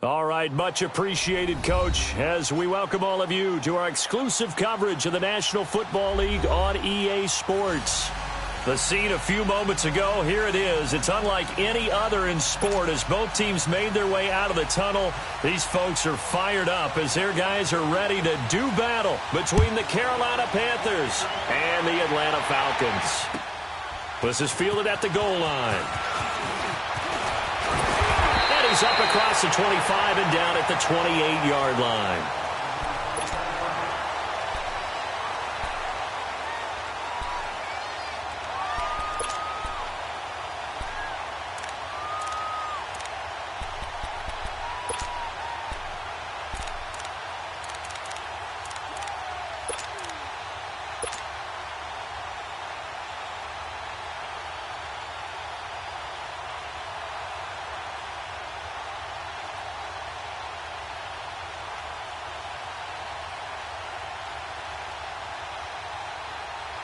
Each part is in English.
All right, much appreciated, Coach, as we welcome all of you to our exclusive coverage of the National Football League on EA Sports. The scene a few moments ago, here it is. It's unlike any other in sport as both teams made their way out of the tunnel. These folks are fired up as their guys are ready to do battle between the Carolina Panthers and the Atlanta Falcons. This is fielded at the goal line. He's up across the 25 and down at the 28-yard line.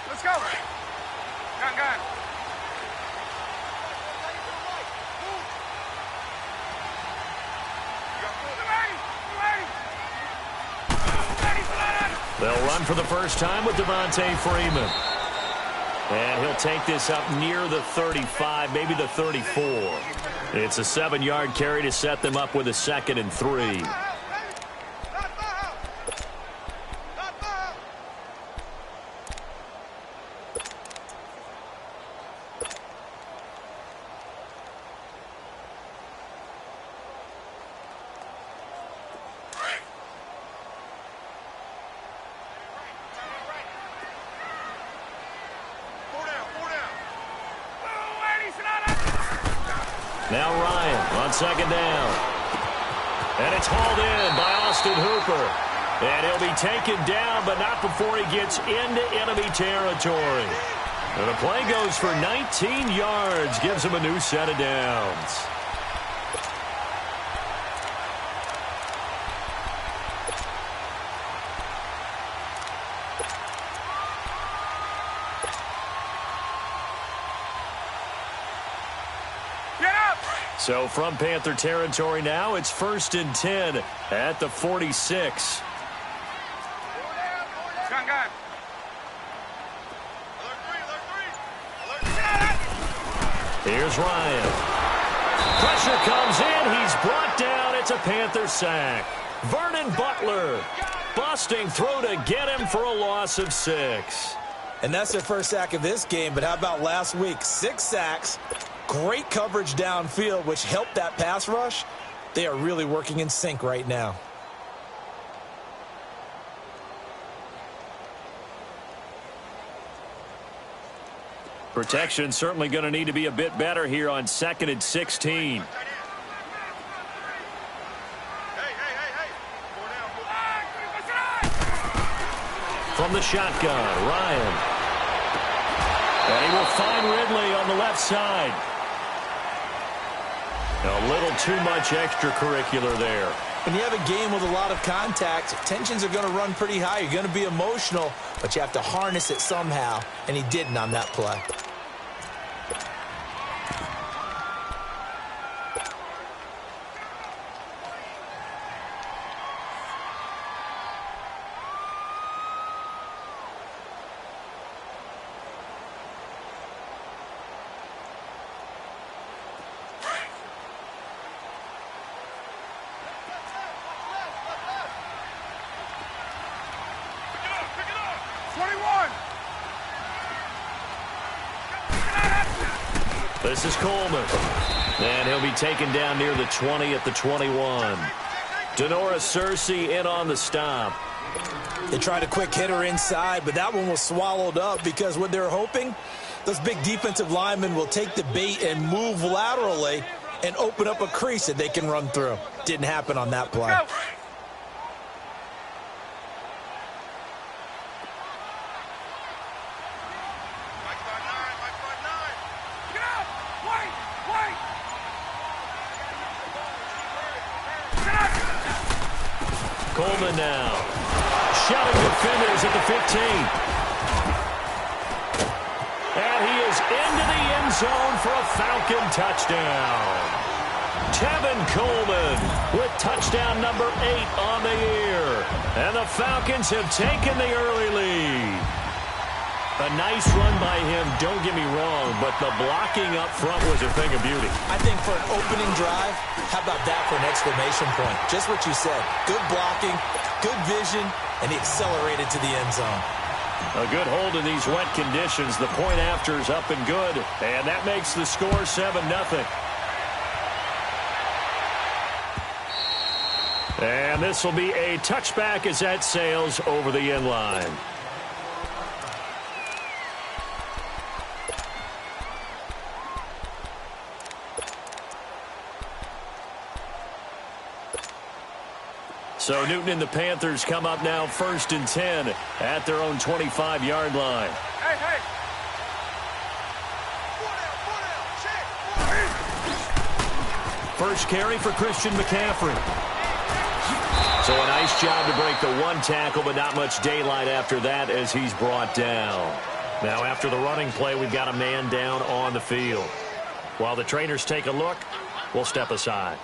Let's go. Gun. They'll run for the first time with Devontae Freeman. And he'll take this up near the 35, maybe the 34. It's a 7-yard carry to set them up with a 2nd and 3. Now Ryan on 2nd down. And it's hauled in by Austin Hooper. And he'll be taken down, but not before he gets into enemy territory. And the play goes for 19 yards, gives him a new set of downs. So from Panther territory now, it's 1st and 10 at the 46. Gun. Here's Ryan. Pressure comes in. He's brought down. It's a Panther sack. Vernon Butler busting through to get him for a loss of 6. And that's their first sack of this game, but how about last week? 6 sacks. Great coverage downfield, which helped that pass rush. They are really working in sync right now. Protection certainly going to need to be a bit better here on 2nd and 16. From the shotgun, Ryan. And he will find Ridley on the left side. A little too much extracurricular there. When you have a game with a lot of contact, tensions are going to run pretty high. You're going to be emotional, but you have to harness it somehow, and he didn't on that play. This is Coleman. And he'll be taken down near the 20 at the 21. Denora Cersei in on the stop. They tried a quick hitter inside, but that one was swallowed up because what they're hoping, those big defensive linemen will take the bait and move laterally and open up a crease that they can run through. Didn't happen on that play. Coleman now. Shoving defenders at the 15. And he is into the end zone for a Falcon touchdown. Tevin Coleman with touchdown number 8 on the year. And the Falcons have taken the early lead. A nice run by him, don't get me wrong, but the blocking up front was a thing of beauty. I think for an opening drive, how about that for an exclamation point? Just what you said. Good blocking, good vision, and he accelerated to the end zone. A good hold in these wet conditions. The point after is up and good, and that makes the score 7-0. And this will be a touchback as that sails over the end line. So Newton and the Panthers come up now 1st and 10 at their own 25-yard line. Hey, hey. First carry for Christian McCaffrey. So a nice job to break the one tackle, but not much daylight after that as he's brought down. Now after the running play, we've got a man down on the field. While the trainers take a look, we'll step aside.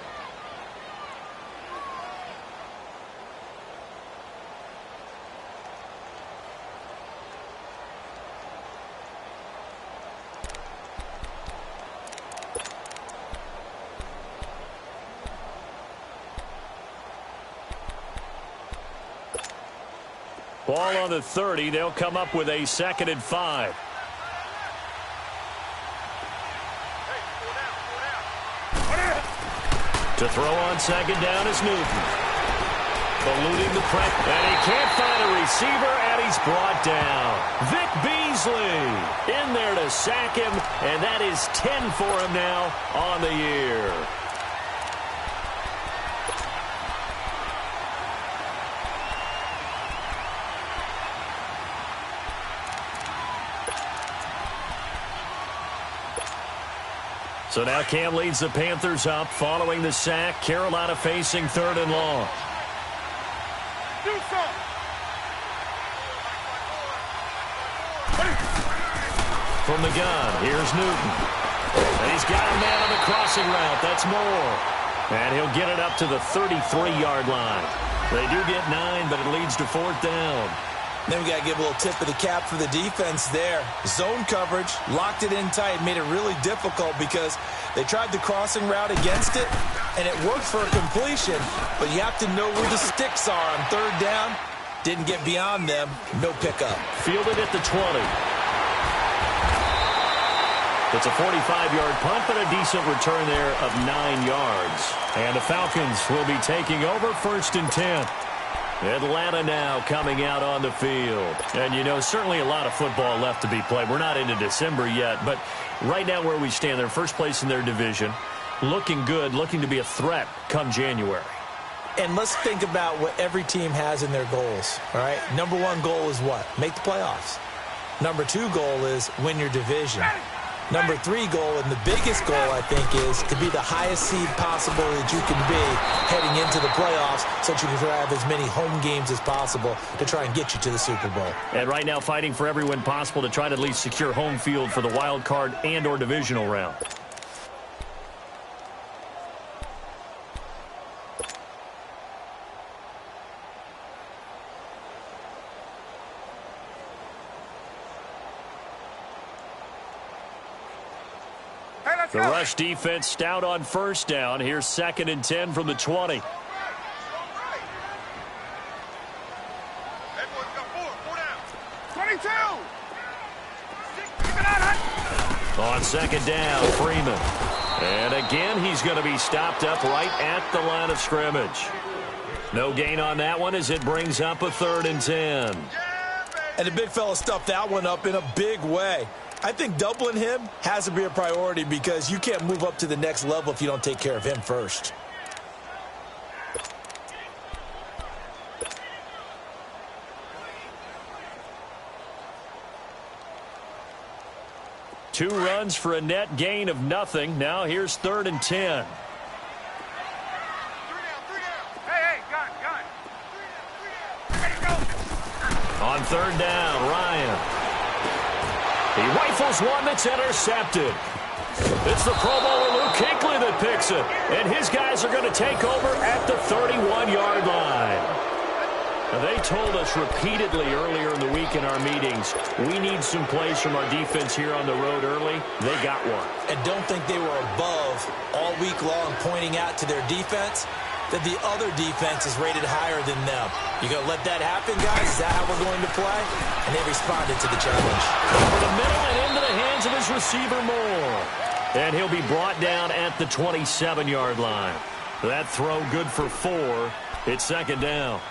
Ball on the 30. They'll come up with a 2nd and 5. To throw on 2nd down is Newton. Eluding the press. And he can't find a receiver, and he's brought down. Vic Beasley in there to sack him, and that is 10 for him now on the year. So now Cam leads the Panthers up following the sack. Carolina facing 3rd and long. Do something. From the gun, here's Newton. And he's got a man on the crossing route. That's Moore. And he'll get it up to the 33-yard line. They do get 9, but it leads to 4th down. Then we got to give a little tip of the cap for the defense there. Zone coverage, locked it in tight, made it really difficult because they tried the crossing route against it, and it worked for a completion, but you have to know where the sticks are on 3rd down. Didn't get beyond them, no pickup. Fielded at the 20. It's a 45-yard punt, but a decent return there of 9 yards. And the Falcons will be taking over 1st and 10. Atlanta now coming out on the field. And, you know, certainly a lot of football left to be played. We're not into December yet, but right now where we stand, they're first place in their division. Looking good, looking to be a threat come January. And let's think about what every team has in their goals, all right? Number 1 goal is what? Make the playoffs. Number 2 goal is win your division. Number 3 goal, and the biggest goal, I think, is to be the highest seed possible that you can be heading into the playoffs so that you can have as many home games as possible to try and get you to the Super Bowl. And right now fighting for every win possible to try to at least secure home field for the wild card and or divisional round. The rush defense stout on 1st down. Here's 2nd and 10 from the 20. On 2nd down, Freeman. And again, he's going to be stopped up right at the line of scrimmage. No gain on that one as it brings up a 3rd and 10. And the big fella stuffed that one up in a big way. I think doubling him has to be a priority because you can't move up to the next level if you don't take care of him first. Two runs for a net gain of nothing. Now here's 3rd and 10. Hey, gun. Ready to go. On 3rd down, Ryan. He rifles one that's intercepted. It's the Pro Bowler Luke Kuechly that picks it, and his guys are going to take over at the 31-yard line. Now, they told us repeatedly earlier in the week in our meetings, we need some plays from our defense here on the road early. They got one. And don't think they were above all week long pointing out to their defense that the other defense is rated higher than them. You going to let that happen, guys? Is that how we're going to play? And they responded to the challenge. Over the middle and into the hands of his receiver, Moore. And he'll be brought down at the 27-yard line. That throw good for 4. It's second down.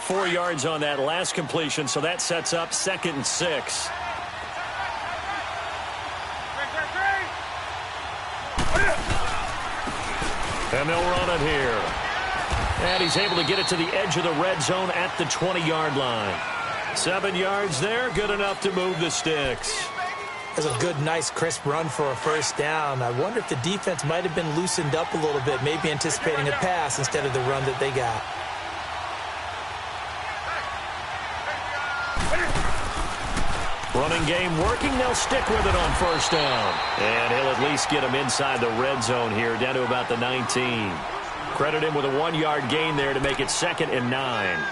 4 yards on that last completion, so that sets up 2nd and 6. And they'll run it here. And he's able to get it to the edge of the red zone at the 20-yard line. 7 yards there, good enough to move the sticks. That's a good, nice, crisp run for a first down. I wonder if the defense might have been loosened up a little bit, maybe anticipating a pass instead of the run that they got. Running game working. They'll stick with it on first down. And he'll at least get him inside the red zone here, down to about the 19. Credit him with a 1-yard gain there to make it 2nd and 9.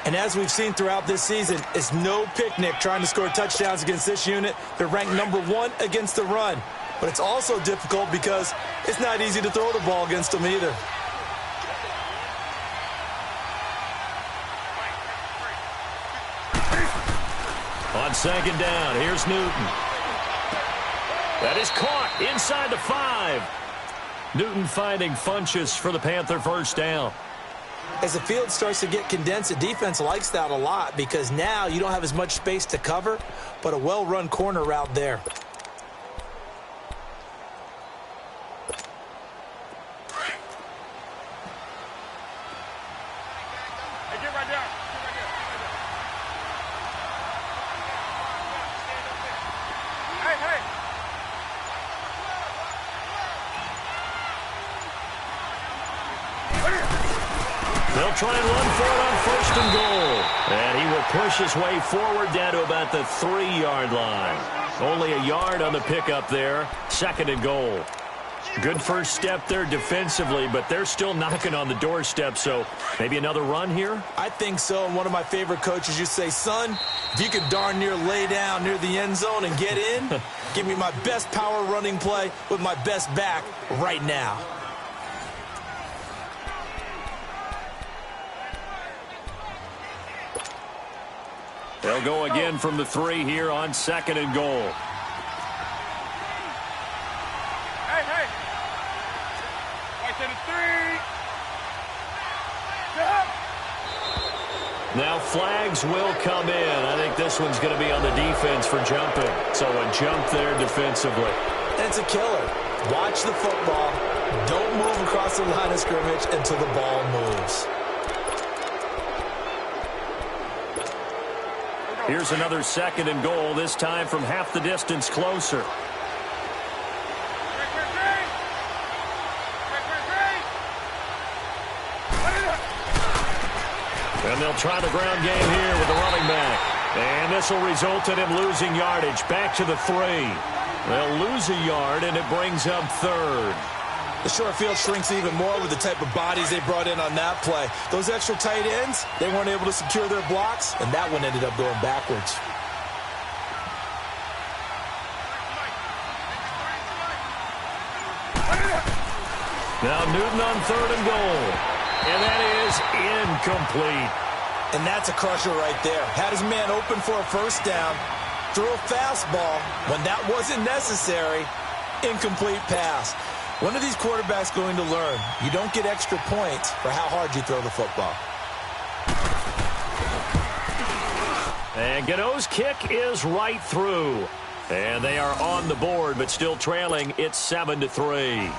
And as we've seen throughout this season, it's no picnic trying to score touchdowns against this unit. They're ranked number 1 against the run. But it's also difficult because it's not easy to throw the ball against them either. On second down, here's Newton. That is caught inside the 5. Newton finding Funchess for the Panther first down. As the field starts to get condensed, the defense likes that a lot because now you don't have as much space to cover, but a well-run corner route there. Hey, get right down. Hey. They'll try and run for it on 1st and goal. And he will push his way forward down to about the 3-yard line. Only a yard on the pickup there. 2nd and goal. Good first step there defensively, but they're still knocking on the doorstep, so maybe another run here? I think so, and one of my favorite coaches used to say, son, if you could darn near lay down near the end zone and get in, give me my best power running play with my best back right now. They'll go again from the 3 here on 2nd and goal. Hey. Right to the 3. Now flags will come in. I think this one's going to be on the defense for jumping. So a jump there defensively. It's a killer. Watch the football. Don't move across the line of scrimmage until the ball moves. Here's another 2nd and goal, this time from half the distance closer. And they'll try the ground game here with the running back. And this will result in him losing yardage. Back to the 3. They'll lose a yard, and it brings up 3rd. The short field shrinks even more with the type of bodies they brought in on that play. Those extra tight ends, they weren't able to secure their blocks, and that one ended up going backwards. Now Newton on 3rd and goal. And that is incomplete. And that's a crusher right there. Had his man open for a first down, threw a fastball when that wasn't necessary. Incomplete pass. When are these quarterbacks going to learn? You don't get extra points for how hard you throw the football. And Gano's kick is right through. And they are on the board, but still trailing. It's 7-3.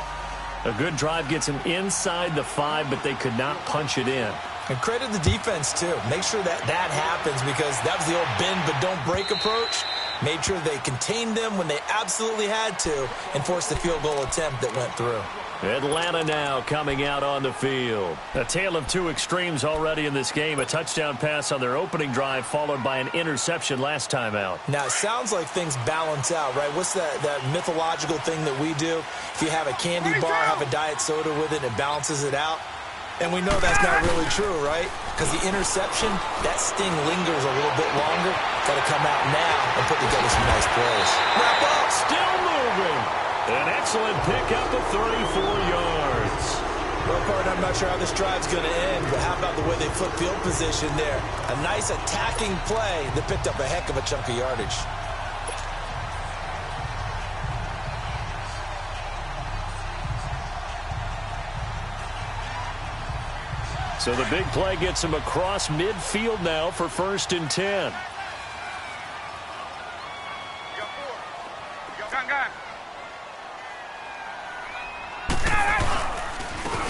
A good drive gets them inside the 5, but they could not punch it in. And credit the defense, too. Make sure that happens because that was the old bend but don't break approach. Made sure they contained them when they absolutely had to and forced the field goal attempt that went through. Atlanta now coming out on the field. A tale of two extremes already in this game. A touchdown pass on their opening drive followed by an interception last time out. Now, it sounds like things balance out, right? What's that mythological thing that we do? If you have a candy bar, have a diet soda with it, it balances it out. And we know that's not really true, right? Because the interception, that sting lingers a little bit longer. Got to come out now and put together some nice plays. Wrap up, still moving. An excellent pickup of 34 yards. Well, partner, I'm not sure how this drive's going to end, but how about the way they flip field position there? A nice attacking play that picked up a heck of a chunk of yardage. So the big play gets him across midfield now for 1st and 10.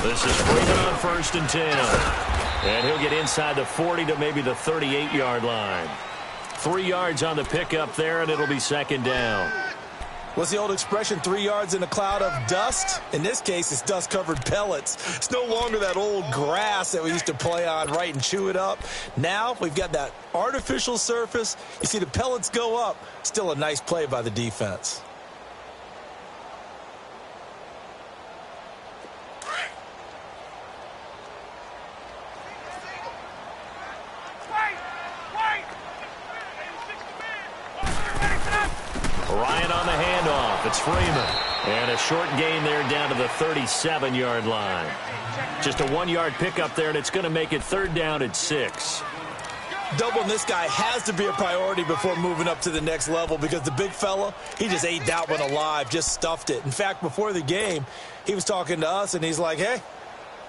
This is Freeman on 1st and 10. And he'll get inside the 40 to maybe the 38-yard line. 3 yards on the pickup there, and it'll be 2nd down. What's the old expression, 3 yards in a cloud of dust? In this case, it's dust-covered pellets. It's no longer that old grass that we used to play on, right, and chew it up. Now we've got that artificial surface. You see the pellets go up. Still a nice play by the defense. Ryan on the handoff. It's Freeman. And a short gain there down to the 37-yard line. Just a 1-yard pickup there, and it's going to make it 3rd down at 6. Doubling this guy has to be a priority before moving up to the next level because the big fella, he just ate that one alive, just stuffed it. In fact, before the game, he was talking to us, and he's like, hey,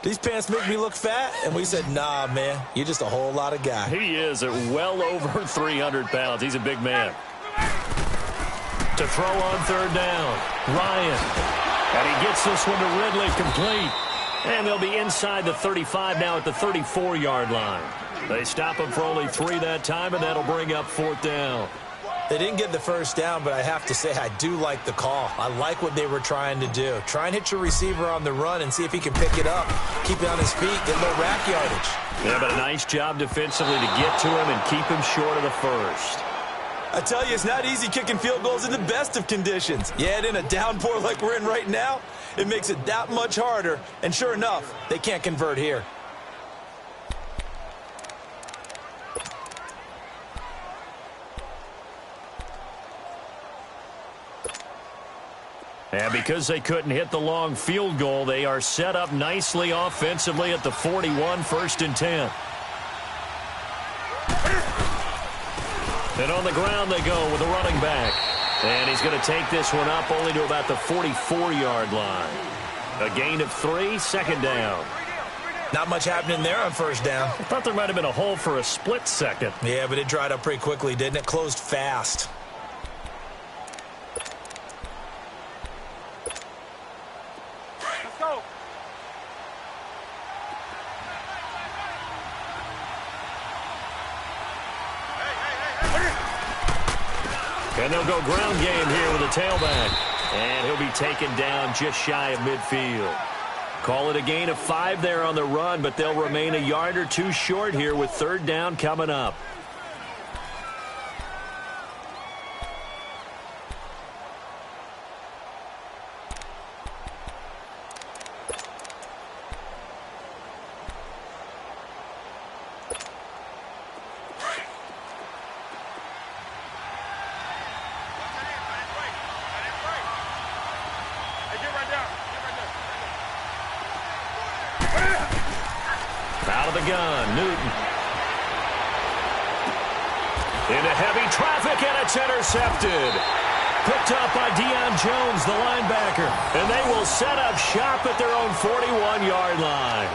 these pants make me look fat? And we said, nah, man, you're just a whole lot of guy. He is at well over 300 pounds. He's a big man. To throw on 3rd down, Ryan. And he gets this one to Ridley complete. And they'll be inside the 35 now at the 34-yard line. They stop him for only 3 that time, and that'll bring up 4th down. They didn't get the 1st down, but I have to say I do like the call. I like what they were trying to do. Try and hit your receiver on the run and see if he can pick it up, keep it on his feet, get a little rack yardage. Yeah, but a nice job defensively to get to him and keep him short of the 1st. I tell you, it's not easy kicking field goals in the best of conditions. Yet in a downpour like we're in right now, it makes it that much harder. And sure enough, they can't convert here. And because they couldn't hit the long field goal, they are set up nicely offensively at the 41, 1st and 10. And on the ground they go with a running back. And he's going to take this one up only to about the 44-yard line. A gain of 3, 2nd down. Not much happening there on 1st down. I thought there might have been a hole for a split second. Yeah, but it dried up pretty quickly, didn't it? Closed fast. Let's go. And they'll go ground game here with a tailback. And he'll be taken down just shy of midfield. Call it a gain of 5 there on the run, but they'll remain a yard or 2 short here with 3rd down coming up. Out of the gun, Newton. Into heavy traffic, and it's intercepted. Picked up by Deion Jones, the linebacker. And they will set up shop at their own 41-yard line.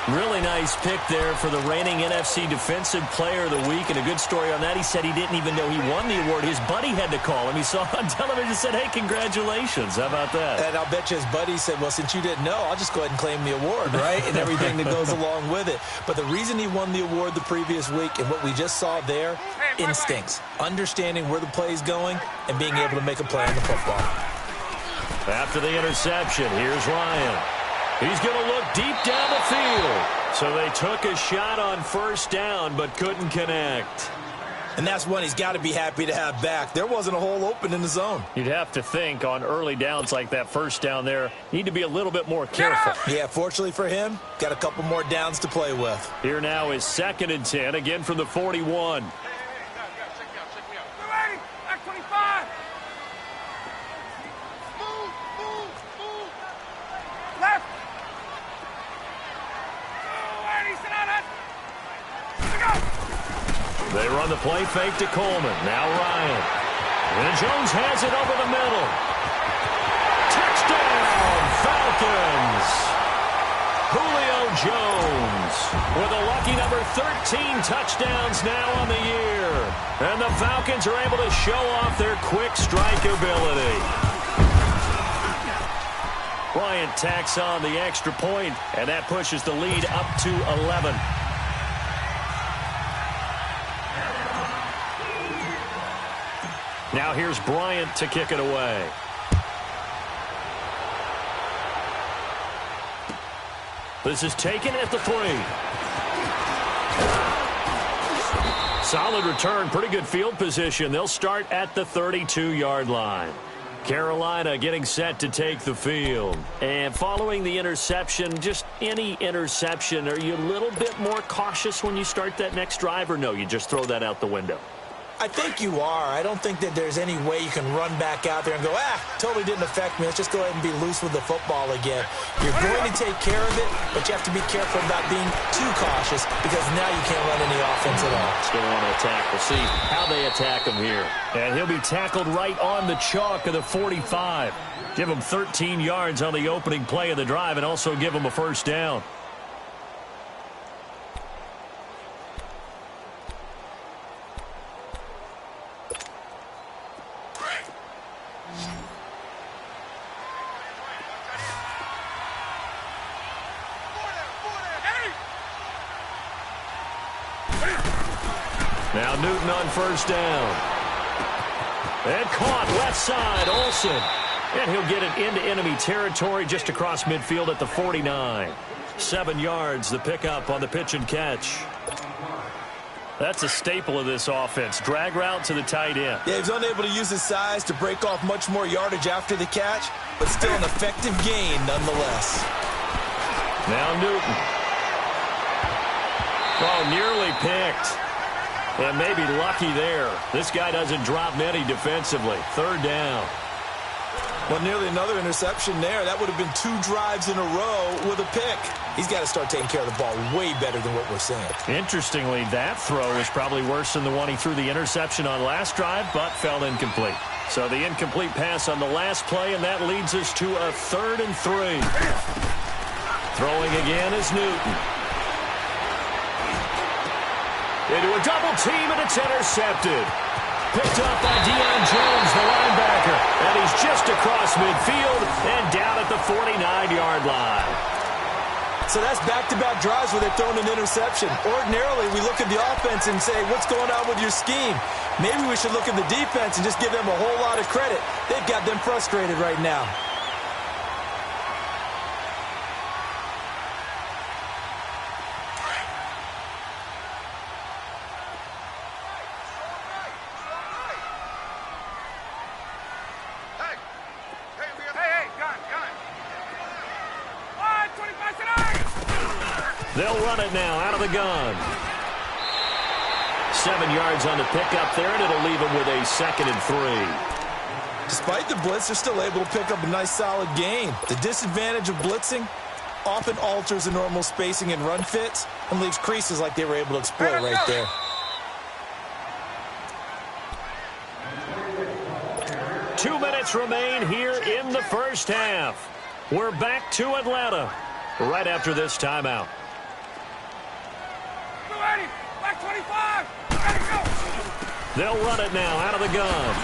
Really nice pick there for the reigning NFC Defensive Player of the Week. And a good story on that. He said he didn't even know he won the award. His buddy had to call him. He saw on television and said, hey, congratulations. How about that? And I'll bet you his buddy said, well, since you didn't know, I'll just go ahead and claim the award, right? And everything that goes along with it. But the reason he won the award the previous week and what we just saw there, instincts. Understanding where the play is going and being able to make a play on the football. After the interception, here's Ryan. He's going to look deep down the field. So they took a shot on first down but couldn't connect. And that's one he's got to be happy to have back. There wasn't a hole open in the zone. You'd have to think on early downs like that first down there, need to be a little bit more careful. Yeah, fortunately for him, got a couple more downs to play with. Here now is 2nd and 10, again from the 41. They run the play fake to Coleman. Now Ryan. And Jones has it over the middle. Touchdown, Falcons. Julio Jones with a lucky number 13 touchdowns now on the year. And the Falcons are able to show off their quick strike ability. Bryant tacks on the extra point, and that pushes the lead up to 11. Now here's Bryant to kick it away. This is taken at the 3. Solid return, pretty good field position. They'll start at the 32-yard line. Carolina getting set to take the field. And following the interception, just any interception, are you a little bit more cautious when you start that next drive, or no, you just throw that out the window? I think you are. I don't think that there's any way you can run back out there and go, totally didn't affect me. Let's just go ahead and be loose with the football again. You're going to take care of it, but you have to be careful about being too cautious because now you can't run any offense at all. Still want to attack. We'll see how they attack him here. And he'll be tackled right on the chalk of the 45. Give him 13 yards on the opening play of the drive and also give him a first down. Now Newton on first down. And caught left side, Olsen. And he'll get it into enemy territory just across midfield at the 49. 7 yards, the pickup on the pitch and catch. That's a staple of this offense. Drag route to the tight end. Yeah, he's unable to use his size to break off much more yardage after the catch, but still an effective gain nonetheless. Now Newton. Oh, nearly picked. And maybe lucky there. This guy doesn't drop many defensively. 3rd down. Well, nearly another interception there. That would have been 2 drives in a row with a pick. He's got to start taking care of the ball way better than what we're seeing. Interestingly, that throw is probably worse than the one he threw the interception on last drive, but fell incomplete. So the incomplete pass on the last play, and that leads us to a 3rd and 3. Throwing again is Newton. Into a double team, and it's intercepted. Picked up by Deion Jones, the linebacker. And he's just across midfield and down at the 49-yard line. So that's back-to-back drives where they're throwing an interception. Ordinarily, we look at the offense and say, what's going on with your scheme? Maybe we should look at the defense and just give them a whole lot of credit. They've got them frustrated right now. They'll run it now out of the gun. 7 yards on the pickup there, and it'll leave them with a 2nd and 3. Despite the blitz, they're still able to pick up a nice solid gain. The disadvantage of blitzing often alters the normal spacing and run fits and leaves creases like they were able to exploit right there. Two minutes remain here in the first half. We're back to Atlanta right after this timeout. Back 25. They'll run it now out of the gun.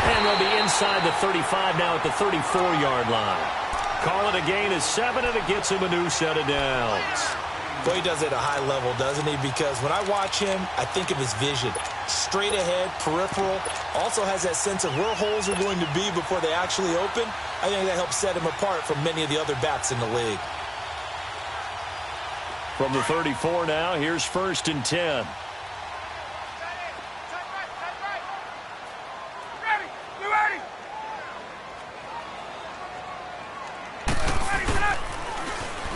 And they'll be inside the 35 now at the 34-yard line. Call it a gain of 7, and it gets him a new set of downs. Well, he does it at a high level, doesn't he? Because when I watch him, I think of his vision. Straight ahead, peripheral. Also has that sense of where holes are going to be before they actually open. I think that helps set him apart from many of the other backs in the league. From the 34 now, here's 1st and 10.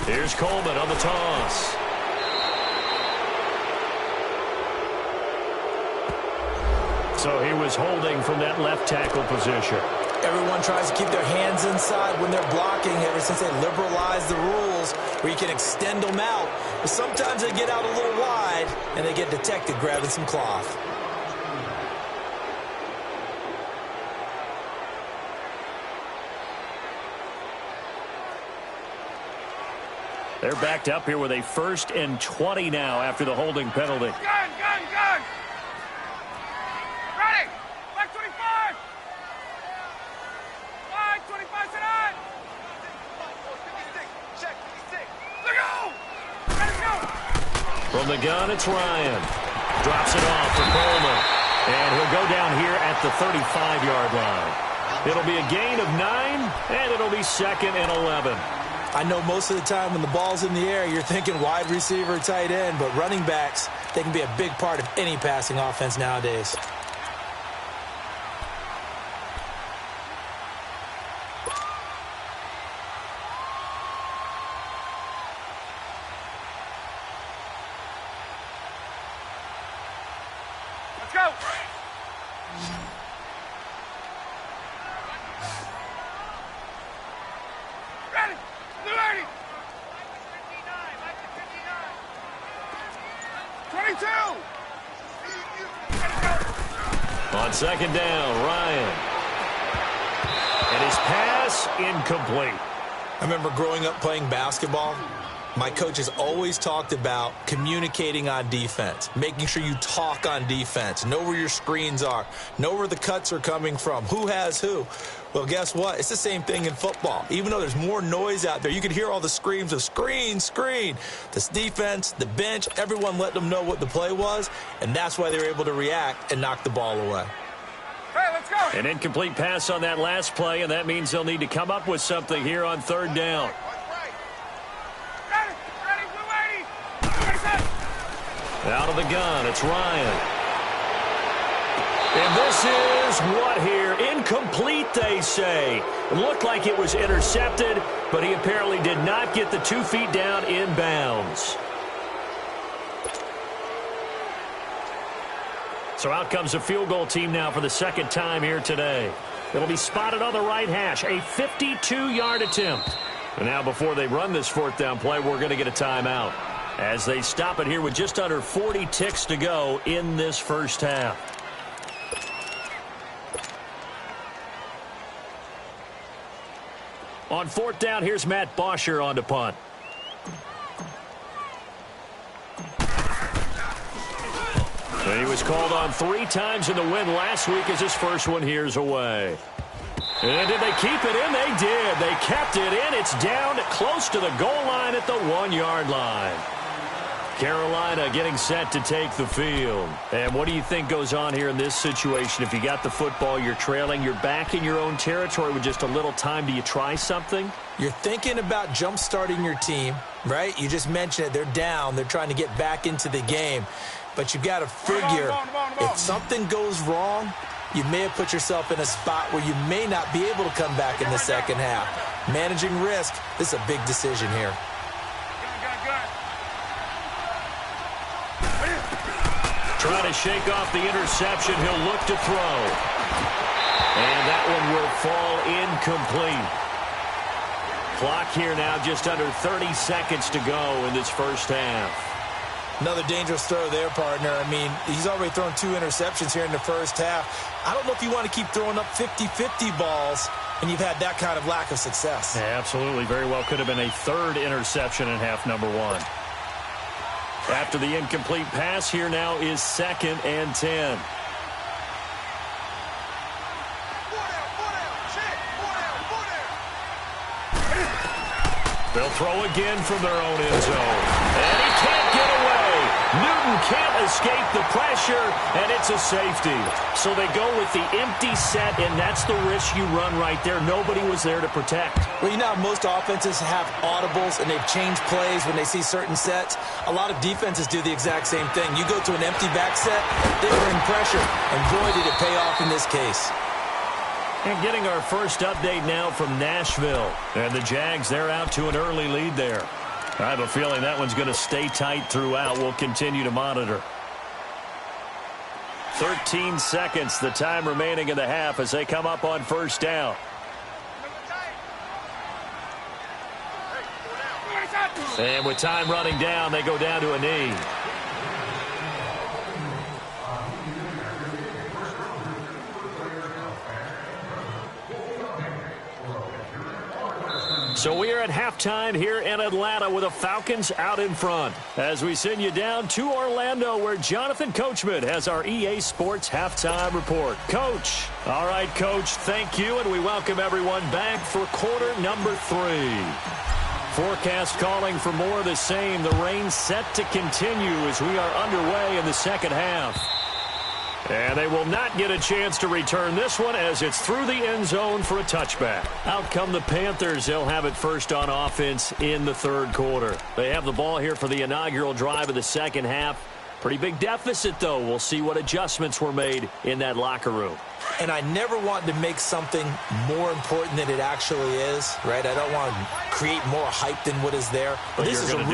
Here's Coleman on the toss. So he was holding from that left tackle position. Everyone tries to keep their hands inside when they're blocking ever since they liberalized the rules where you can extend them out. But sometimes they get out a little wide and they get detected grabbing some cloth. They're backed up here with a 1st and 20 now after the holding penalty. Gun! Ready! Back 25! 25, sit on! Check, 56. Let go! Let's go! From the gun, it's Ryan. Drops it off for Coleman. And he'll go down here at the 35-yard line. It'll be a gain of 9, and it'll be 2nd and 11. I know most of the time when the ball's in the air, you're thinking wide receiver, tight end, but running backs, they can be a big part of any passing offense nowadays. Let's go! Ready! 22! On 2nd down, Ryan. And his pass incomplete. I remember growing up playing basketball. My coaches always talked about communicating on defense, making sure you talk on defense, know where your screens are, know where the cuts are coming from, who has who. Well, guess what? It's the same thing in football. Even though there's more noise out there, you can hear all the screams of screen, screen. This defense, the bench, everyone let them know what the play was, and that's why they were able to react and knock the ball away. Hey, let's go! An incomplete pass on that last play, and that means they'll need to come up with something here on 3rd down. Out of the gun, it's Ryan. And this is what here? Incomplete, they say. It looked like it was intercepted, but he apparently did not get the 2 feet down in bounds. So out comes the field goal team now for the 2nd time here today. It'll be spotted on the right hash, a 52-yard attempt. And now before they run this 4th down play, we're going to get a timeout as they stop it here with just under 40 ticks to go in this 1st half. On 4th down, here's Matt Bosher on to punt. And he was called on 3 times in the win last week as his first one here's away. And did they keep it in? They did. They kept it in. It's down close to the goal line at the 1-yard line. Carolina getting set to take the field. And what do you think goes on here in this situation? If you got the football, you're trailing, you're back in your own territory with just a little time. Do you try something? You're thinking about jump-starting your team, right? You just mentioned it. They're down. They're trying to get back into the game. But you've got to figure if something goes wrong, you may have put yourself in a spot where you may not be able to come back in the 2nd half. Managing risk, this is a big decision here. Trying to shake off the interception. He'll look to throw. And that one will fall incomplete. Clock here now just under 30 seconds to go in this 1st half. Another dangerous throw there, partner. I mean, he's already thrown 2 interceptions here in the 1st half. I don't know if you want to keep throwing up 50-50 balls and you've had that kind of lack of success. Yeah, absolutely. Very well could have been a 3rd interception in half number 1. After the incomplete pass, here now is 2nd and 10. They'll throw again from their own end zone. And he can't get away. Newton can't escape the pressure, and it's a safety. So they go with the empty set, and that's the risk you run right there. Nobody was there to protect. Well, you know how most offenses have audibles, and they've changed plays when they see certain sets. A lot of defenses do the exact same thing. You go to an empty back set, they bring pressure, and boy, did it pay off in this case. And getting our first update now from Nashville. And the Jags, they're out to an early lead there. I have a feeling that one's going to stay tight throughout. We'll continue to monitor. 13 seconds, the time remaining in the half as they come up on first down. And with time running down, they go down to a knee. So we are at halftime here in Atlanta with the Falcons out in front. As we send you down to Orlando where Jonathan Coachman has our EA Sports halftime report. Coach. All right, Coach, thank you, and we welcome everyone back for quarter number 3. Forecast calling for more of the same. The rain set to continue as we are underway in the second half. And they will not get a chance to return this one as it's through the end zone for a touchback. Out come the Panthers. They'll have it first on offense in the third quarter. They have the ball here for the inaugural drive of the second half. Pretty big deficit, though. We'll see what adjustments were made in that locker room. And I never want to make something more important than it actually is, right? I don't want to create more hype than what is there. But this is I'm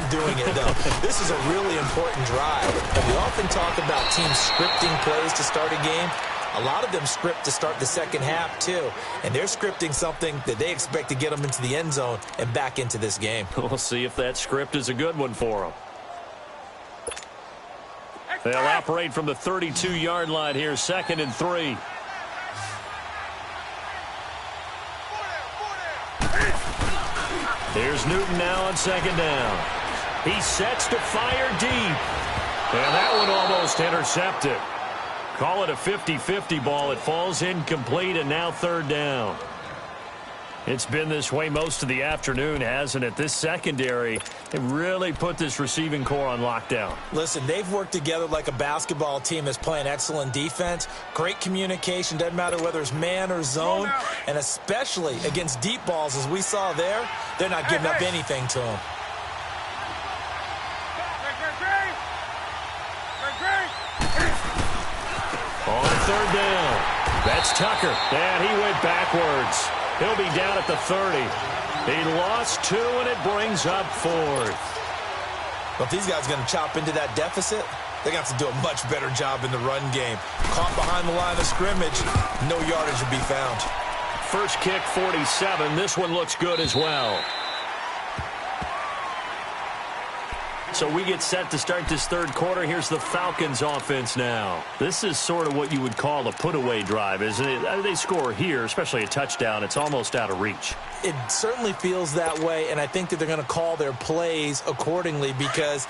doing it, though. This is a really important drive. And we often talk about teams scripting plays to start a game. A lot of them script to start the second half, too. And they're scripting something that they expect to get them into the end zone and back into this game. We'll see if that script is a good one for them. They'll operate from the 32-yard line here, 2nd and 3. Here's Newton now on 2nd down. He sets to fire deep. And that one almost intercepted. Call it a 50-50 ball. It falls incomplete, and now 3rd down. It's been this way most of the afternoon, hasn't it? This secondary, it really put this receiving core on lockdown. Listen, they've worked together like a basketball team that's playing excellent defense. Great communication, doesn't matter whether it's man or zone. And especially against deep balls, as we saw there, they're not giving up anything to them. On 3rd down, that's Tucker. And he went backwards. He'll be down at the 30. He lost 2, and it brings up 4th. Well, if these guys are going to chop into that deficit, they're going to have to do a much better job in the run game. Caught behind the line of scrimmage, no yardage to be found. First kick, 47. This one looks good as well. So we get set to start this third quarter. Here's the Falcons offense now. This is sort of what you would call a put-away drive, isn't it? They score here, especially a touchdown. It's almost out of reach. It certainly feels that way, and I think that they're going to call their plays accordingly because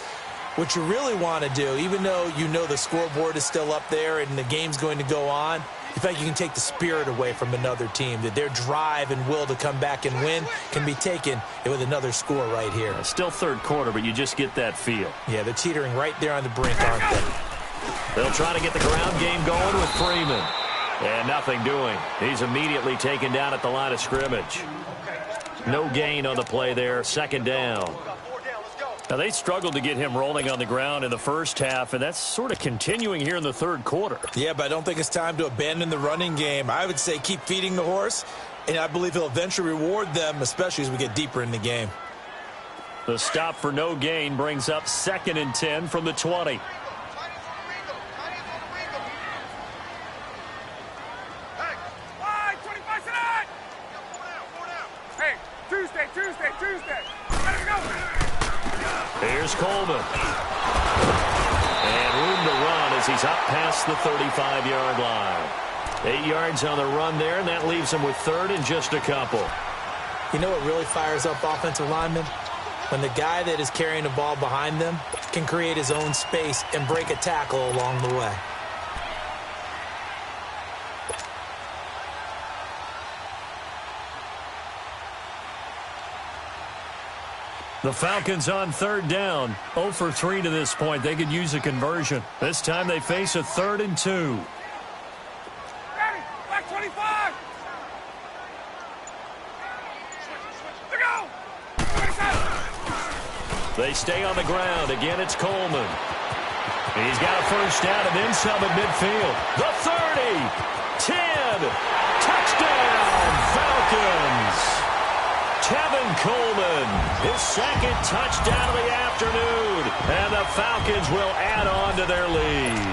what you really want to do, even though you know the scoreboard is still up there and the game's going to go on, in fact, you can take the spirit away from another team, that their drive and will to come back and win can be taken with another score right here. Still third quarter, but you just get that feel. Yeah, they're teetering right there on the brink, aren't they? They'll try to get the ground game going with Freeman. And nothing doing. He's immediately taken down at the line of scrimmage. No gain on the play there. 2nd down. Now, they struggled to get him rolling on the ground in the first half, and that's sort of continuing here in the third quarter. Yeah, but I don't think it's time to abandon the running game. I would say keep feeding the horse, and I believe he'll eventually reward them, especially as we get deeper in the game. The stop for no gain brings up 2nd and 10 from the 20. Tuesday. Let it go. Here's Coleman. And room to run as he's up past the 35-yard line. 8 yards on the run there, and that leaves him with 3rd and just a couple. You know what really fires up offensive linemen? When the guy that is carrying the ball behind them can create his own space and break a tackle along the way. The Falcons on third down. 0 for 3 to this point. They could use a conversion. This time they face a 3rd and 2. Ready, back 25. To go. 27. They stay on the ground. Again, it's Coleman. He's got a first down and then some at midfield. The 30, 10, touchdown, Falcons. Tevin Coleman, his 2nd touchdown of the afternoon, and the Falcons will add on to their lead.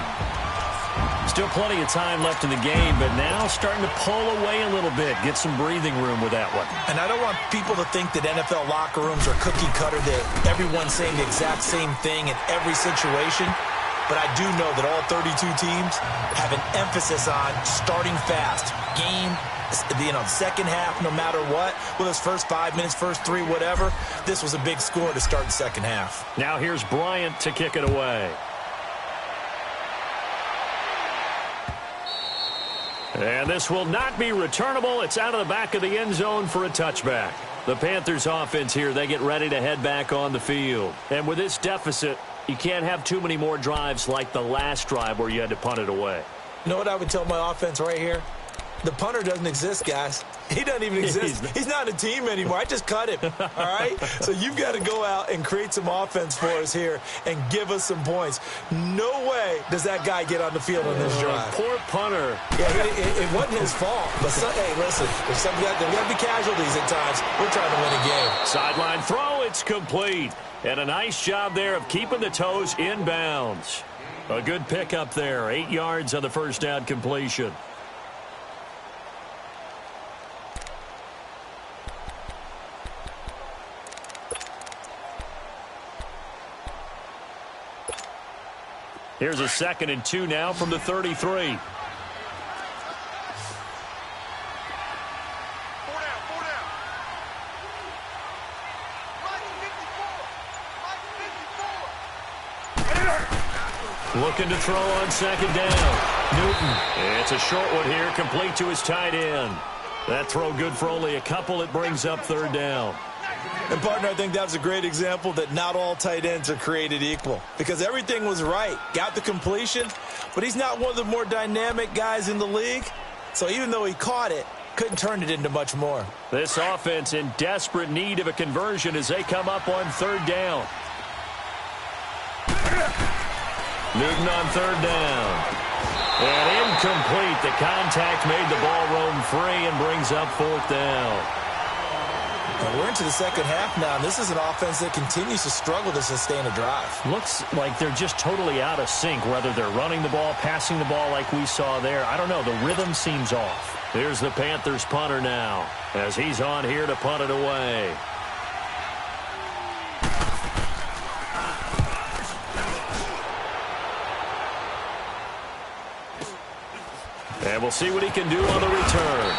Still plenty of time left in the game, but now starting to pull away a little bit, get some breathing room with that one. And I don't want people to think that NFL locker rooms are cookie cutter, that everyone's saying the exact same thing in every situation. But I do know that all 32 teams have an emphasis on starting fast. Second half, no matter what. Well, those first 5 minutes, first 3, whatever. This was a big score to start the second half. Now here's Bryant to kick it away. And this will not be returnable. It's out of the back of the end zone for a touchback. The Panthers offense here, they get ready to head back on the field. And with this deficit, you can't have too many more drives like the last drive where you had to punt it away. You know what I would tell my offense right here? The punter doesn't exist, guys. He doesn't even exist. He's not a team anymore. I just cut him, all right? So you've got to go out and create some offense for us here and give us some points. No way does that guy get on the field on this drive. Poor punter. Yeah, it wasn't his fault. But, hey, listen, there's got to be casualties at times. We're trying to win a game. Sideline throw, it's complete. And a nice job there of keeping the toes in bounds. A good pickup there. 8 yards on the first down completion. Here's a 2nd and 2 now from the 33. Looking to throw on 2nd down. Newton. It's a short one here, complete to his tight end. That throw good for only a couple. It brings up 3rd down. And, partner, I think that's a great example that not all tight ends are created equal. Because everything was right. Got the completion, but he's not one of the more dynamic guys in the league. So even though he caught it, couldn't turn it into much more. This offense in desperate need of a conversion as they come up on 3rd down. Newton on 3rd down. And incomplete. The contact made the ball roam free and brings up 4th down. And we're into the second half now. This is an offense that continues to struggle to sustain a drive. Looks like they're just totally out of sync, whether they're running the ball, passing the ball like we saw there. I don't know. The rhythm seems off. Here's the Panthers punter now as he's on here to punt it away. And we'll see what he can do on the return.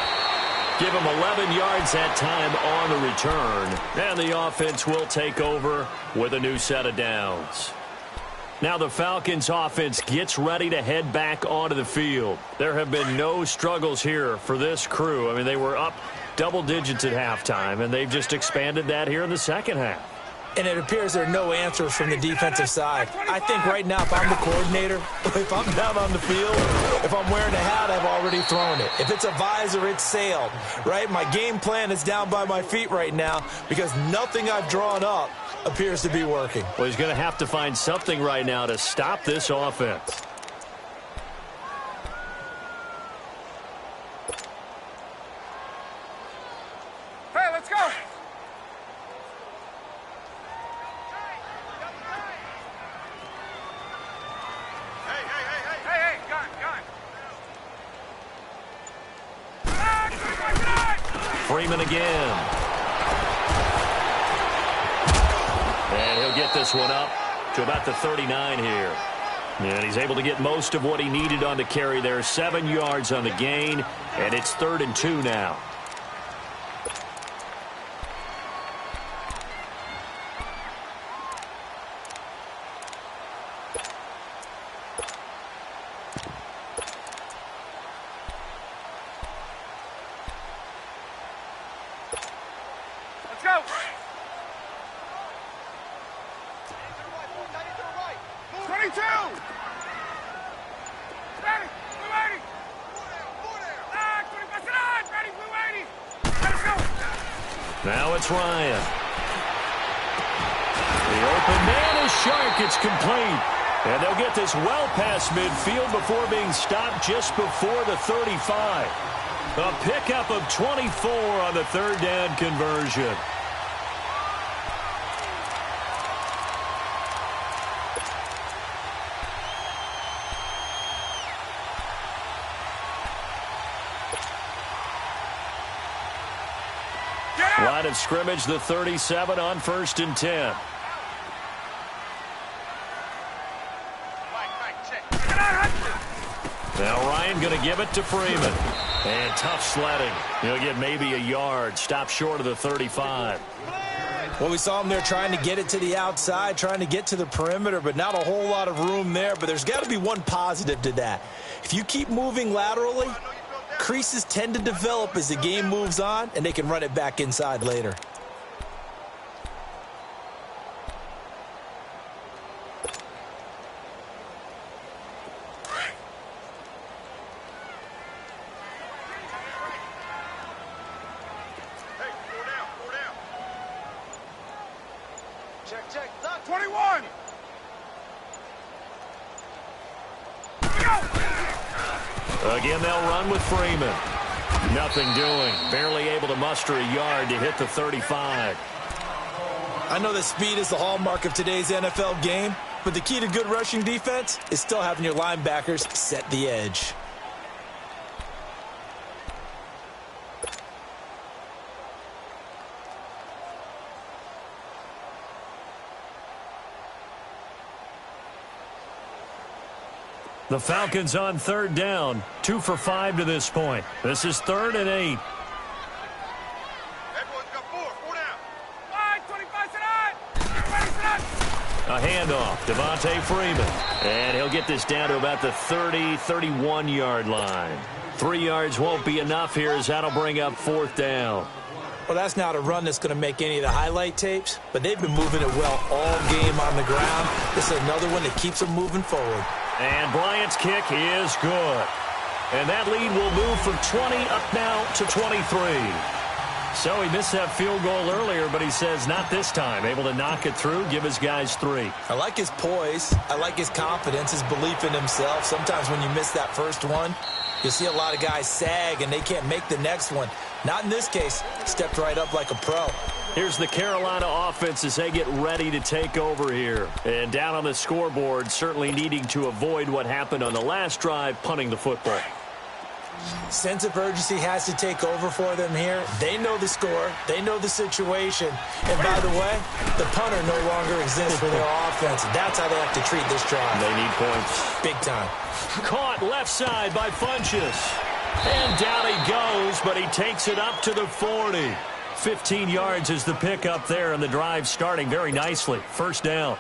Give him 11 yards that time on the return. And the offense will take over with a new set of downs. Now the Falcons offense gets ready to head back onto the field. There have been no struggles here for this crew. I mean, they were up double digits at halftime, and they've just expanded that here in the second half. And it appears there are no answers from the defensive side. I think right now, if I'm the coordinator, if I'm down on the field, if I'm wearing a hat, I've already thrown it. If it's a visor, it's sailed, right? My game plan is down by my feet right now because nothing I've drawn up appears to be working. Well, he's going to have to find something right now to stop this offense. Hey, let's go. Freeman again. And he'll get this one up to about the 39 here. And he's able to get most of what he needed on the carry there. 7 yards on the gain, and it's 3rd and 2 now. Now it's Ryan. The open man is Shark. It's complete. And they'll get this well past midfield before being stopped just before the 35. A pickup of 24 on the third down conversion. Line of scrimmage, the 37 on 1st and 10. Now Ryan going to give it to Freeman. And tough sledding. He'll get maybe a yard. Stop short of the 35. Well, we saw him there trying to get it to the outside, trying to get to the perimeter, but not a whole lot of room there. But there's got to be one positive to that. If you keep moving laterally, creases tend to develop as the game moves on, and they can run it back inside later. Check. 21. Again, they'll run with Freeman. Nothing doing. Barely able to muster a yard to hit the 35. I know that speed is the hallmark of today's NFL game, but the key to good rushing defense is still having your linebackers set the edge. The Falcons on 3rd down. 2 for 5 to this point. This is 3rd and 8. Everyone's got 4 down. 25, sit on. Everybody sit on. A handoff. Devontae Freeman. And he'll get this down to about the 30, 31-yard line. 3 yards won't be enough here as that'll bring up 4th down. Well, that's not a run that's going to make any of the highlight tapes, but they've been moving it well all game on the ground. This is another one that keeps them moving forward. And Bryant's kick is good. And that lead will move from 20 up now to 23. So he missed that field goal earlier, but he says not this time. Able to knock it through, give his guys 3. I like his poise. I like his confidence, his belief in himself. Sometimes when you miss that first one, you see a lot of guys sag and they can't make the next one. Not in this case. Stepped right up like a pro. Here's the Carolina offense as they get ready to take over here. And down on the scoreboard, certainly needing to avoid what happened on the last drive, punting the football. Sense of urgency has to take over for them here. They know the score. They know the situation. And by the way, the punter no longer exists for their offense. That's how they have to treat this drive. They need points. Big time. Caught left side by Funchess. And down he goes, but he takes it up to the 40. 15 yards is the pickup there, and the drive starting very nicely. 1st down.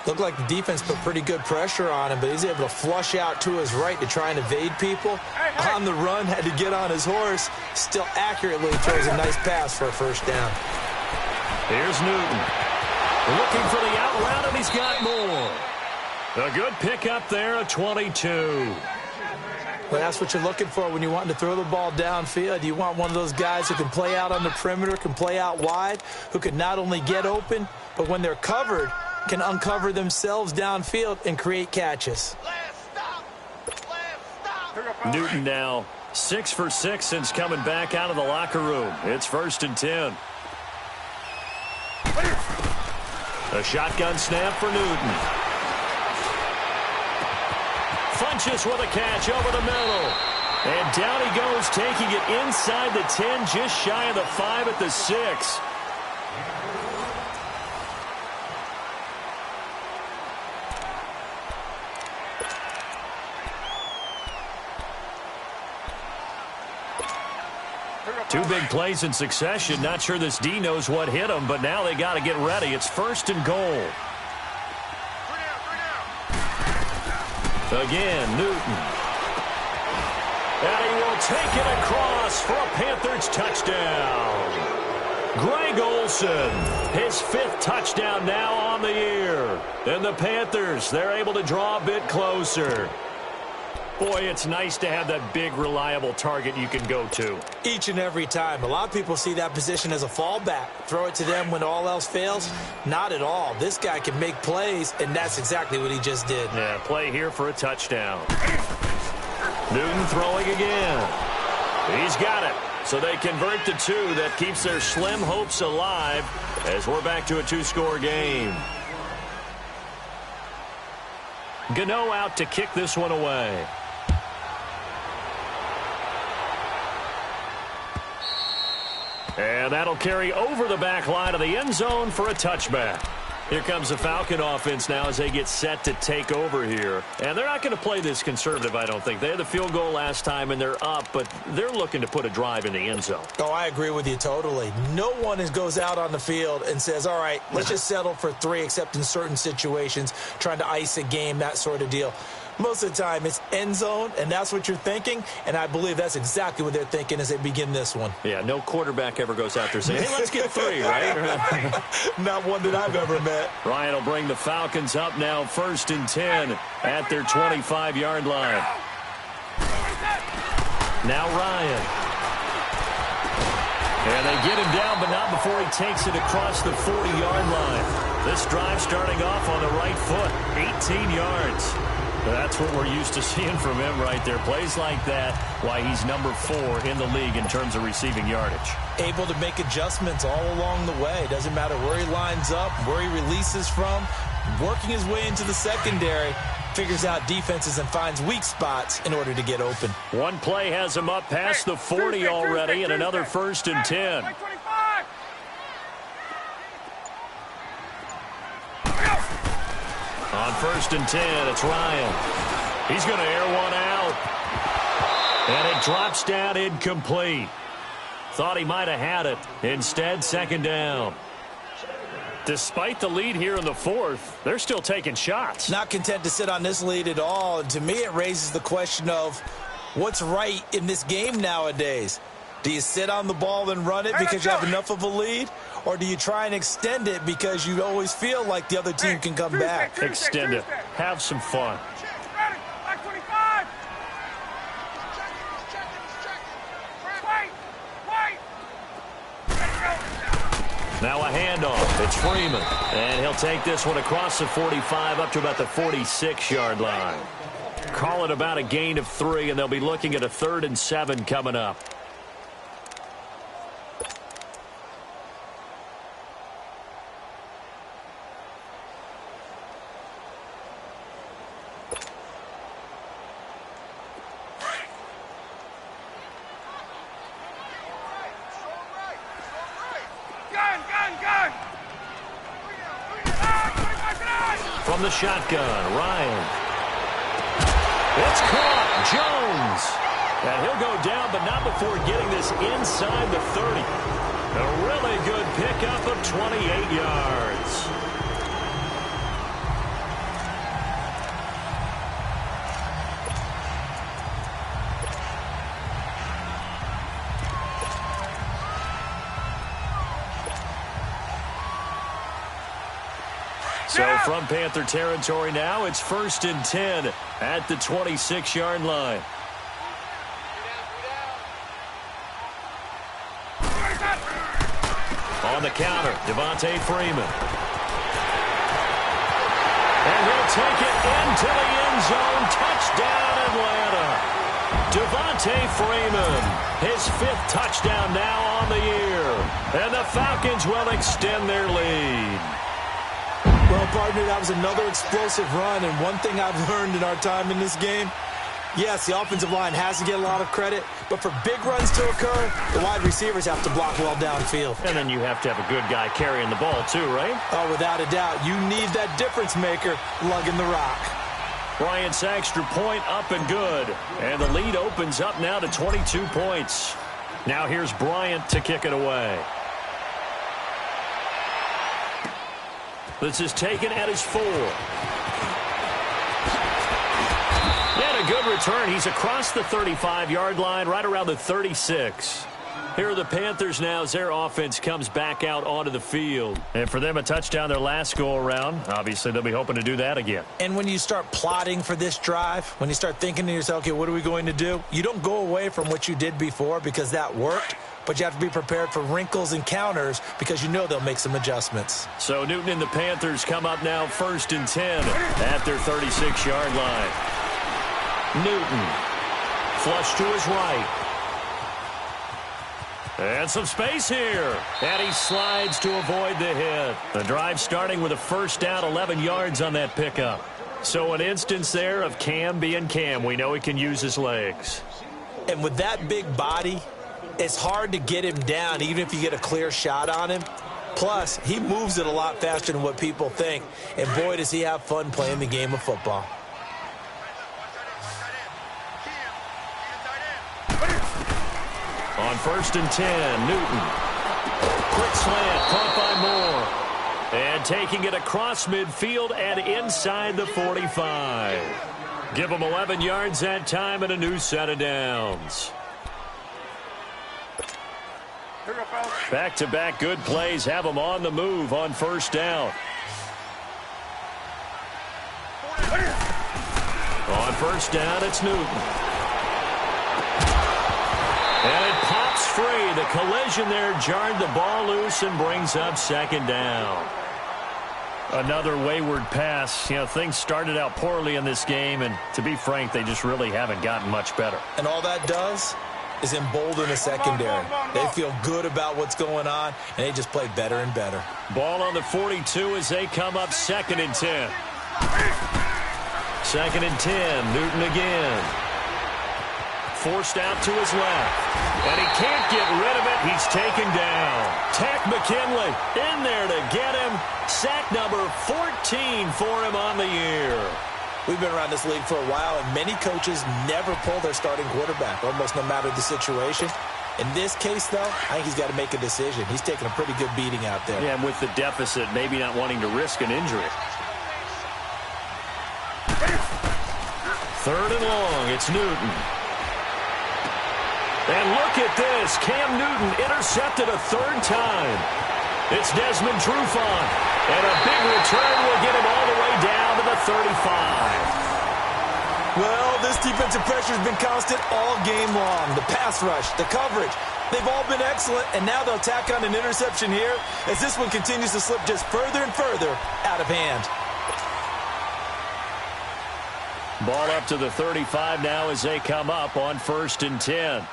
Looked like the defense put pretty good pressure on him, but he's able to flush out to his right to try and evade people. On the run, had to get on his horse. Still accurately throws a nice pass for a 1st down. Here's Newton. Looking for the out route, and he's got more. A good pickup there, a 22. Well, that's what you're looking for when you want to throw the ball downfield. You want one of those guys who can play out on the perimeter, can play out wide, who can not only get open, but when they're covered, can uncover themselves downfield and create catches. Newton now 6 for 6 since coming back out of the locker room. It's 1st and 10. A shotgun snap for Newton. Funchess with a catch over the middle. And down he goes, taking it inside the 10, just shy of the 5 at the 6. Two big plays in succession. Not sure this D knows what hit him, but now they got to get ready. It's 1st and goal. Again, Newton. And he will take it across for a Panthers touchdown. Greg Olsen, his 5th touchdown now on the year. And the Panthers, they're able to draw a bit closer. Boy, it's nice to have that big, reliable target you can go to. Each and every time. A lot of people see that position as a fallback. Throw it to them when all else fails. Not at all. This guy can make plays, and that's exactly what he just did. Yeah, play here for a touchdown. Newton throwing again. He's got it. So they convert to 2. That keeps their slim hopes alive as we're back to a 2-score game. Gano out to kick this one away. And that'll carry over the back line of the end zone for a touchback. Here comes the Falcon offense now as they get set to take over here. And they're not going to play this conservative, I don't think. They had the field goal last time, and they're up, but they're looking to put a drive in the end zone. Oh, I agree with you totally. No one goes out on the field and says, all right, let's just settle for 3, except in certain situations, trying to ice a game, that sort of deal. Most of the time, it's end zone, and that's what you're thinking, and I believe that's exactly what they're thinking as they begin this one. Yeah, no quarterback ever goes out there saying, hey, let's get 3, right? Not one that I've ever met. Ryan will bring the Falcons up now, 1st and 10 at their 25-yard line. Now Ryan. And they get him down, but not before he takes it across the 40-yard line. This drive starting off on the right foot, 18 yards. That's what we're used to seeing from him right there. Plays like that, why he's number 4 in the league in terms of receiving yardage. Able to make adjustments all along the way. Doesn't matter where he lines up, where he releases from. Working his way into the secondary, figures out defenses and finds weak spots in order to get open. One play has him up past the 40 already, and another 1st and 10. On 1st and 10, it's Ryan. He's going to air one out. And it drops down incomplete. Thought he might have had it. Instead, 2nd down. Despite the lead here in the 4th, they're still taking shots. Not content to sit on this lead at all. And to me, it raises the question of what's right in this game nowadays. Do you sit on the ball and run it because you have enough of a lead? Or do you try and extend it because you always feel like the other team can come back? Extend it. Have some fun. Now a handoff. It's Freeman. And he'll take this one across the 45 up to about the 46-yard line. Call it about a gain of 3, and they'll be looking at a 3rd and 7 coming up. From the shotgun, Ryan. It's caught. Jones. And he'll go down, but not before getting this inside the 30. A really good pickup of 28 yards. So from Panther territory now, it's 1st and 10 at the 26-yard line. On the counter, Devontae Freeman. And he'll take it into the end zone. Touchdown, Atlanta. Devontae Freeman, his 5th touchdown now on the year. And the Falcons will extend their lead. Well, partner, that was another explosive run, and one thing I've learned in our time in this game, yes, the offensive line has to get a lot of credit, but for big runs to occur, the wide receivers have to block well downfield. And then you have to have a good guy carrying the ball too, right? Oh, without a doubt. You need that difference maker lugging the rock. Bryant's extra point up and good, and the lead opens up now to 22 points. Now here's Bryant to kick it away. This is taken at his 4. And a good return. He's across the 35-yard line, right around the 36. Here are the Panthers now as their offense comes back out onto the field. And for them, a touchdown their last go-around. Obviously, they'll be hoping to do that again. And when you start plotting for this drive, when you start thinking to yourself, okay, what are we going to do? You don't go away from what you did before because that worked, but you have to be prepared for wrinkles and counters because you know they'll make some adjustments. So Newton and the Panthers come up now 1st and 10 at their 36-yard line. Newton, flush to his right. And some space here. And he slides to avoid the hit. The drive starting with a first down, 11 yards on that pickup. So an instance there of Cam being Cam. We know he can use his legs. And with that big body, it's hard to get him down even if you get a clear shot on him. Plus, he moves it a lot faster than what people think. And boy, does he have fun playing the game of football. On 1st and 10, Newton. Quick slant, caught by Moore. And taking it across midfield and inside the 45. Give him 11 yards that time and a new set of downs. Back-to-back good plays have them on the move on first down. On first down, it's Newton. And it pops free. The collision there jarred the ball loose and brings up 2nd down. Another wayward pass. You know, things started out poorly in this game, and to be frank, they just really haven't gotten much better. And all that does is embolden the secondary. They feel good about what's going on, and they just play better and better. Ball on the 42 as they come up 2nd and 10. 2nd and 10, Newton again. Forced out to his left. And he can't get rid of it. He's taken down. Tack McKinley in there to get him. Sack number 14 for him on the year. We've been around this league for a while, and many coaches never pull their starting quarterback, almost no matter the situation. In this case, though, I think he's got to make a decision. He's taking a pretty good beating out there. Yeah, and with the deficit, maybe not wanting to risk an injury. 3rd and long, it's Newton. And look at this. Cam Newton intercepted a 3rd time. It's Desmond Trufant. And a big return will get him all the way down to the 35. Well, this defensive pressure has been constant all game long. The pass rush, the coverage, they've all been excellent. And now they'll tack on an interception here as this one continues to slip just further and further out of hand. Ball up to the 35 now as they come up on 1st and 10.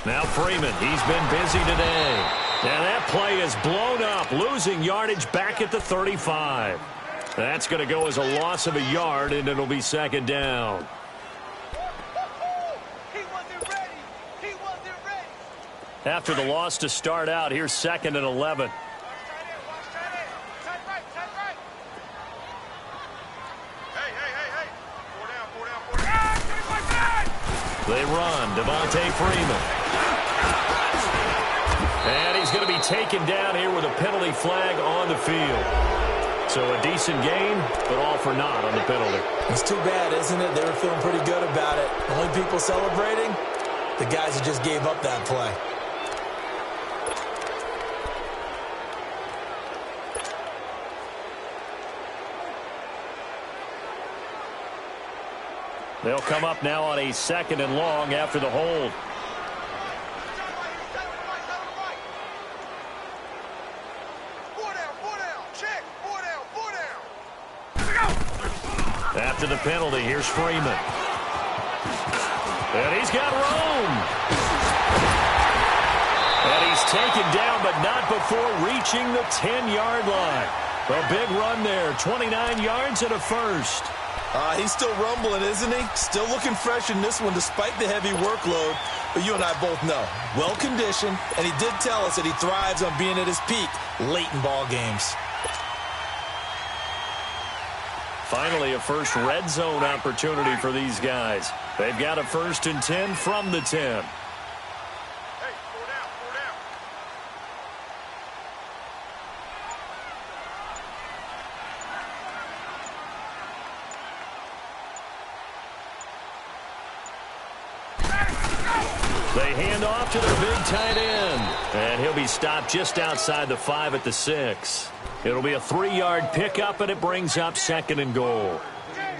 Now Freeman, he's been busy today. And that play is blown up, losing yardage back at the 35. That's going to go as a loss of a yard, and it'll be 2nd down. He wasn't ready. After the loss to start out, here's 2nd and 11. They run. Devontae Freeman. And he's going to be taken down here with a penalty flag on the field. So a decent game, but all for naught on the penalty. It's too bad, isn't it? They were feeling pretty good about it. Only people celebrating, the guys who just gave up that play. They'll come up now on a 2nd and long after the hold. After the penalty, here's Freeman. And he's got room. And he's taken down, but not before reaching the 10-yard line. A big run there, 29 yards and a first. He's still rumbling, isn't he? Still looking fresh in this one despite the heavy workload. But you and I both know, well-conditioned, and he did tell us that he thrives on being at his peak late in ball games. Finally, a first red zone opportunity for these guys. They've got a 1st and 10 from the 10. They hand off to their big tight end. And he'll be stopped just outside the 5 at the 6. It'll be a 3-yard pickup, and it brings up 2nd and goal.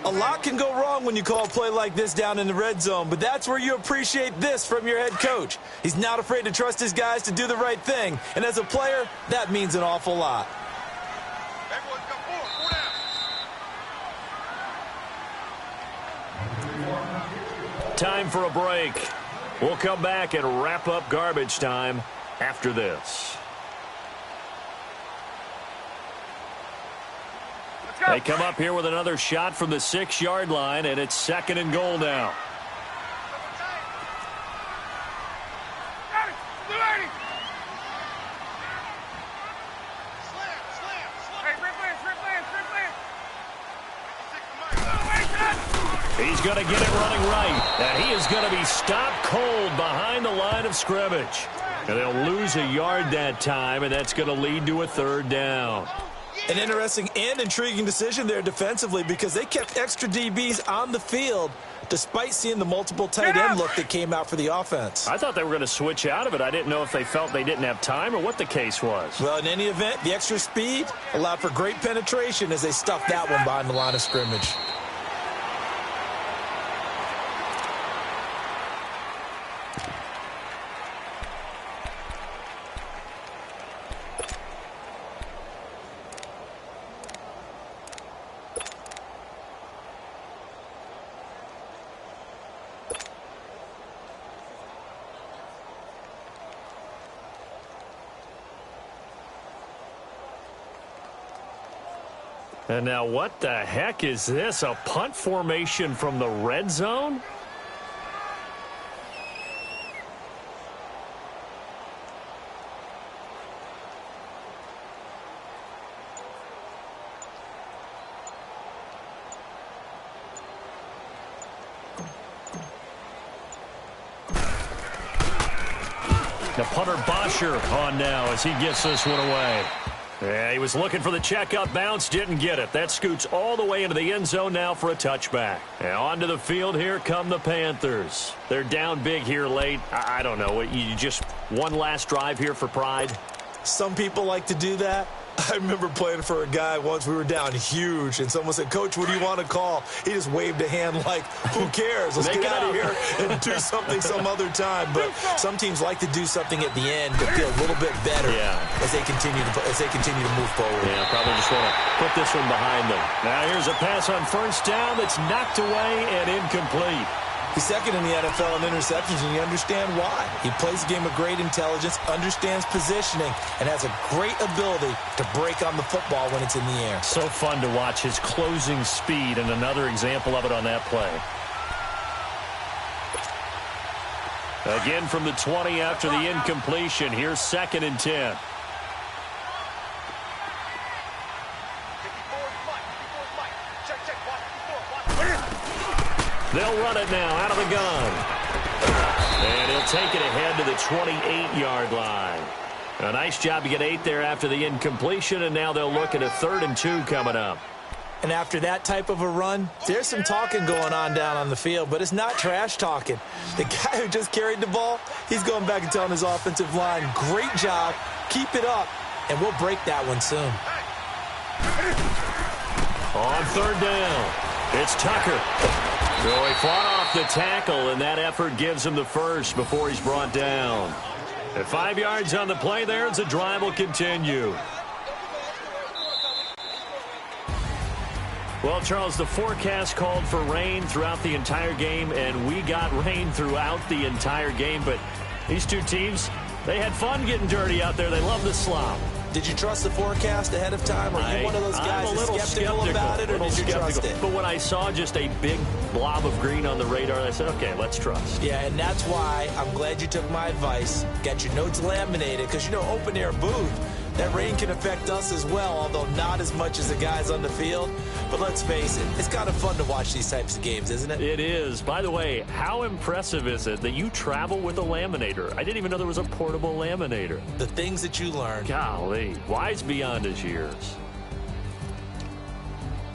A lot can go wrong when you call a play like this down in the red zone, but that's where you appreciate this from your head coach. He's not afraid to trust his guys to do the right thing, and as a player, that means an awful lot. Time for a break. We'll come back and wrap up garbage time after this. They come up here with another shot from the 6-yard line, and it's 2nd and goal now. He's going to get it running right, and he is going to be stopped cold behind the line of scrimmage. And they'll lose a yard that time, and that's going to lead to a 3rd down. An interesting and intriguing decision there defensively because they kept extra DBs on the field despite seeing the multiple tight end look that came out for the offense. I thought they were going to switch out of it. I didn't know if they felt they didn't have time or what the case was. Well, in any event, the extra speed allowed for great penetration as they stuffed that one behind the line of scrimmage. And now what the heck is this? A punt formation from the red zone? The punter Bosher on now as he gets this one away. Yeah, he was looking for the checkup bounce, didn't get it. That scoots all the way into the end zone now for a touchback. And onto the field, here come the Panthers. They're down big here late. I don't know. You just one last drive here for pride? Some people like to do that. I remember playing for a guy once. We were down huge, and someone said, "Coach, what do you want to call?" He just waved a hand like, who cares? Let's get out of here and do something some other time. But some teams like to do something at the end to feel a little bit better as they continue to move forward. Yeah, probably just want to put this one behind them. Now here's a pass on 1st down that's knocked away and incomplete. He's 2nd in the NFL in interceptions, and you understand why. He plays a game of great intelligence, understands positioning, and has a great ability to break on the football when it's in the air. So fun to watch his closing speed, and another example of it on that play. Again from the 20 after the incompletion. Here's 2nd and 10. They'll run it now out of the gun. And he'll take it ahead to the 28-yard line. A nice job to get 8 there after the incompletion, and now they'll look at a 3rd and 2 coming up. And after that type of a run, there's some talking going on down on the field, but it's not trash talking. The guy who just carried the ball, he's going back and telling his offensive line, great job, keep it up, and we'll break that one soon. On 3rd down, it's Tucker. So he fought off the tackle, and that effort gives him the first before he's brought down. At 5 yards on the play there, as the drive will continue. Well, Charles, the forecast called for rain throughout the entire game, and we got rain throughout the entire game. But these two teams, they had fun getting dirty out there. They love the slop. Did you trust the forecast ahead of time? Are you one of those guys who's skeptical about it, or did you trust it? But when I saw just a big blob of green on the radar, I said, okay, let's trust. Yeah, and that's why I'm glad you took my advice. Got your notes laminated, because, you know, open-air booth, that rain can affect us as well, although not as much as the guys on the field. But let's face it, it's kind of fun to watch these types of games, isn't it? It is. By the way, how impressive is it that you travel with a laminator? I didn't even know there was a portable laminator. The things that you learn. Golly, wise beyond his years.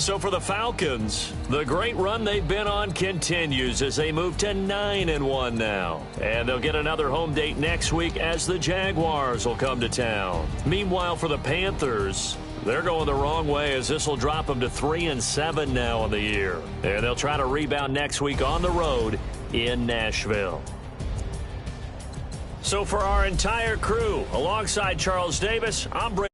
So for the Falcons, the great run they've been on continues as they move to 9-1 now. And they'll get another home date next week as the Jaguars will come to town. Meanwhile, for the Panthers, they're going the wrong way as this will drop them to 3-7 now on the year. And they'll try to rebound next week on the road in Nashville. So for our entire crew, alongside Charles Davis, I'm Brady.